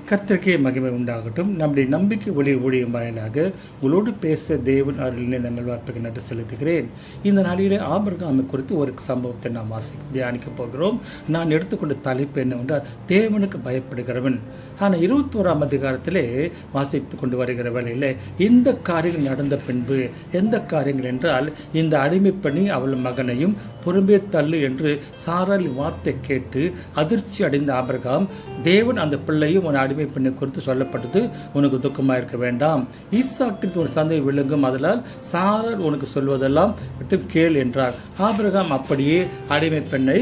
கர்த்தருக்கே மகிமை உண்டாகட்டும். நம்முடைய நம்பிக்கை ஒளி ஊழியம் வாயிலாக உங்களோடு பேச தேவன் அருளினை நம்ம வார்த்தைக்கு நன்றி செலுத்துகிறேன். இந்த நாளிலே ஆபிரகாமை குறித்து ஒரு சம்பவத்தை நாம் தியானிக்க போகிறோம். நான் எடுத்துக்கொண்ட தலைப்பு என்னவென்றால் தேவனுக்கு பயப்படுகிறவன். ஆனால் 21ஆம் அதிகாரத்திலே வாசித்து கொண்டு வருகிற வேளையில் இந்த காரியங்கள் நடந்த பின்பு எந்த காரியங்கள் என்றால், இந்த அடிமை பெண்ணை அவள் மகனையும் புறம்பே தள்ளு என்று சாராள் வார்த்தை கேட்டு அதிர்ச்சி அடைந்த ஆபிரகாம், தேவன் அந்த பிள்ளையும் ஒரு அடிமை பெண்ணை குறித்து சொல்லப்பட்டது, உனக்கு துக்கமாக இருக்க வேண்டாம், ஈசாக்கு ஒரு சந்தை விளங்கும், அதனால் சாராள் உனக்கு சொல்வதெல்லாம் விட்டு கேள் என்றார். ஆபிரகாம் அப்படியே அடிமை பெண்ணை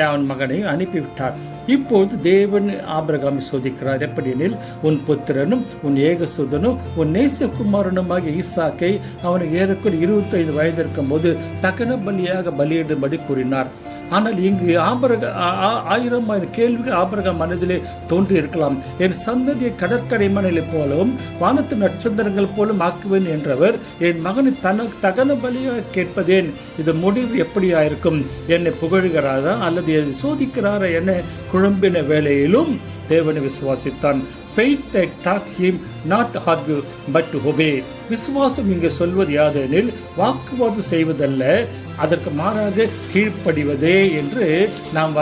அவன் மகனை அனுப்பிவிட்டார். இப்பொழுது தேவன் ஆபிரகாமை சோதிக்கிறார். எப்படியெனில், உன் புத்திரனும் உன் ஏகசுதனும் உன் நேசகுமாரனுமாகிய ஈசாக்கை அவனுக்கு ஏறக்குள் 25 வயது இருக்கும் போது தகன பலியாக பலியிடும்படி கூறினார். ஆனால் இங்கு ஆயிரம் கேள்விகள் ஆபிரகாம் மனதிலே தோன்றி இருக்கலாம். என் சந்ததியை கடற்கரை மணலை போலவும் வானத்து நட்சத்திரங்கள் போலும் ஆக்குவேன் என்றவர் என் மகனை தகன பலியாக கேட்பதேன்? இது முடிவு எப்படியாயிருக்கும்? என்னை புகழ்கிறாரா அல்லது சோதிக்கிறாரா என குழம்பின வேளையிலும் தேவனை விசுவாசித்தான். Faith that taught him not to argue but to obey. விசுவாசம் இங்கே சொல்வது யாதெனில், வாக்குவாதம் செய்வதல்ல, அதற்கு மாறாக கீழ்ப்படிவதே என்று நாம்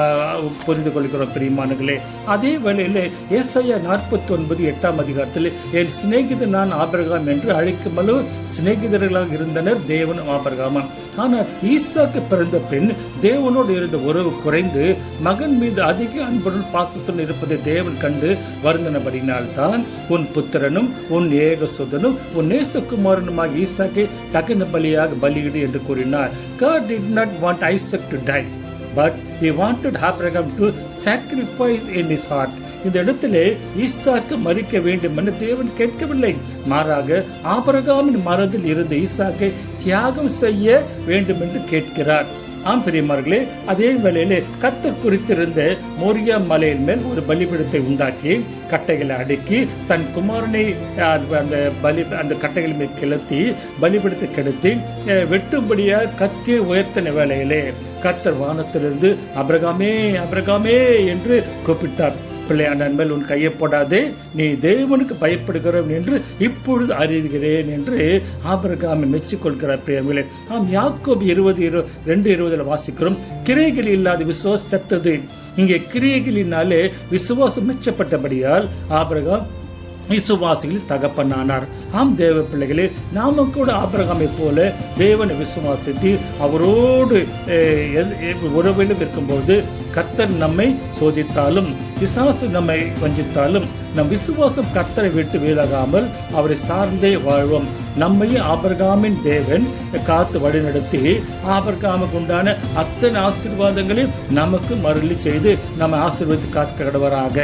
புரிந்து கொள்கிறோம் பிரியமானங்களே. அதே வேளையில் ஏசாயா 49:8 அதிகாரத்தில் என் சிநேகிதன் நான் ஆபிரகாம் என்று அழைக்குமளவு சிநேகிதர்களாக இருந்தனர் தேவனும் ஆபிரகாமும். ஆனால் ஈசாக்கு பிறந்த பின் தேவனோடு இருந்த உறவு குறைந்து மகன் மீது அதிக அன்புடன் பாசத்துடன் இருப்பதை தேவன் கண்டு வருந்தனபடினால்தான் உன் புத்திரனும் உன் ஏகசுதனும் உன் நேசகுமாரனுமாக ஈசாக்கை தகன பலியாக பலியிடு என்று கூறினார். God did not want Isaac to die, but he wanted Abraham to sacrifice in his heart. இந்த இடத்திலே ஈசாக்கு மரிக்க வேண்டும் என தேவன் கேட்கவில்லை. மாறாக ஆபிரகாமின் மனதில் இருந்த ஈசாக்கை தியாகம் செய்ய வேண்டும் என்று கேட்கிறார். ஆம் பிரியமார்களே, அதே வேளையிலே கர்த்தர் குறித்திருந்த மோரியா மலையின் மேல் ஒரு பலிபீடத்தை உண்டாக்கி கட்டைகளை அடுக்கி தன் குமாரனை அந்த கட்டைகள் மேல் கிளத்தி பலிபீடத்தை கெடுத்து வெட்டும்படியாக கத்தியை உயர்த்தின வேளையிலே கர்த்தர் வானத்திலிருந்து ஆபிரகாமே ஆபிரகாமே என்று கூப்பிட்டார். பிள்ளையான மேல் உன் கையை போடாதே, நீ தேவனுக்கு பயப்படுகிறவன் என்று இப்பொழுது அறிகிறேன் என்று ஆபிரகாமை மெச்சிக்கொள்கிறார். பிரியர்களே, நாம் யாக்கோபு 20:20 வாசிக்கிறோம், கிரைகள் இல்லாத விசுவாசம் செத்தது. இங்கே கிரியைகளினாலே விசுவாசம் மெச்சப்பட்டபடியால் ஆபிரகாம் விசுவாசிகளின் தகப்பனானார். ஆம் தேவ பிள்ளைகளே, நாம கூட ஆபிரகாமை போல தேவனை விசுவாசித்து அவரோடு உறவிலும் இருக்கும்போது கர்த்தர் நம்மை சோதித்தாலும் பிசாசு நம்மை வஞ்சித்தாலும் நம் விசுவாசம் கர்த்தரை விட்டு விலகாமல் அவரை சார்ந்தே வாழ்வோம். நம்மையும் ஆபிரகாமின் தேவன் காத்து வழிநடத்தி ஆபிரகாமுக்கு உண்டான அத்தனை ஆசீர்வாதங்களையும் நமக்கு மருளி செய்து நம்ம ஆசீர்வதித்து காத்து கடவராக.